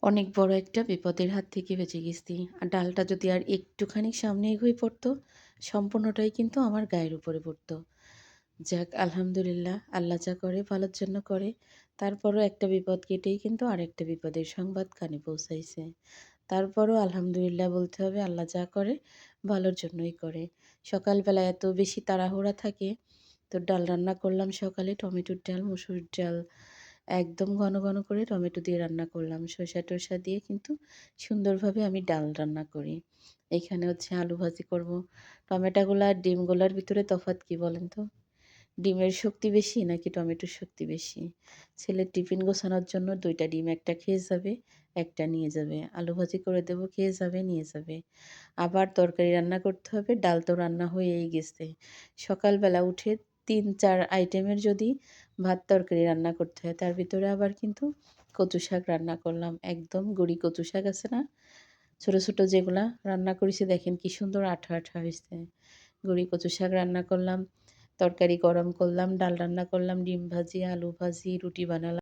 অনেক বড় একটা বিপদের হাত থেকে বেঁচে গেছি। আর ডালটা যদি আর একটুখানি সামনে এগিয়ে পড়তো, সম্পূর্ণটাই কিন্তু আমার গায়ের উপরে পড়তো। যাক আলহামদুলিল্লাহ, আল্লাহ যা করে ভালোর জন্য করে। তারপরও একটা বিপদ কেটেই কিন্তু আরেকটা বিপদের সংবাদ কানে পৌঁছাইছে। তারপরও আলহামদুলিল্লাহ বলতে হবে, আল্লাহ যা করে ভালোর জন্যই করে। সকালবেলা এত বেশি তাড়াহুড়া থাকে, তো ডাল রান্না করলাম সকালে টমেটোর ডাল, মসুর ডাল একদম ঘন ঘন করে টমেটো দিয়ে রান্না করলাম। সরিষা-টরিষা দিয়ে কিন্তু সুন্দরভাবে আমি ডাল রান্না করি। এখানে হচ্ছে আলু ভাজি করব। টমেটোগুলা আর ডিমগুলার ভিতরে তফাৎ কি বলেন তো? ডিমের শক্তি বেশি নাকি টমেটোর শক্তি বেশি? ছেলের টিফিন গোছানোর জন্য ২ টা ডিম, ১ টা খেয়ে যাবে, ১ টা নিয়ে যাবে। আলু ভাজি করে দেব, খেয়ে যাবে, নিয়ে যাবে। আবার তরকারি রান্না করতে হবে, ডাল তো রান্না হয়েই গেছে। সকালবেলা উঠে ৩-৪ আইটেমের যদি ভাত তরকারি রান্না করতে হয়, তার ভিতরে আবার কিন্তু কচু শাক রান্না করলাম। একদম গুঁড়ি কচু শাক আছে না? ছোট, ছোট যেগুলা রান্না করেছি দেখেন কি সুন্দর আঠা, আঠা হইছে। গুঁড়ি কচু শাক রান্না করলাম, তরকারি গরম করলাম, ডাল রান্না করলাম, ডিম ভাজি, আলু ভাজি, রুটি বানালাম।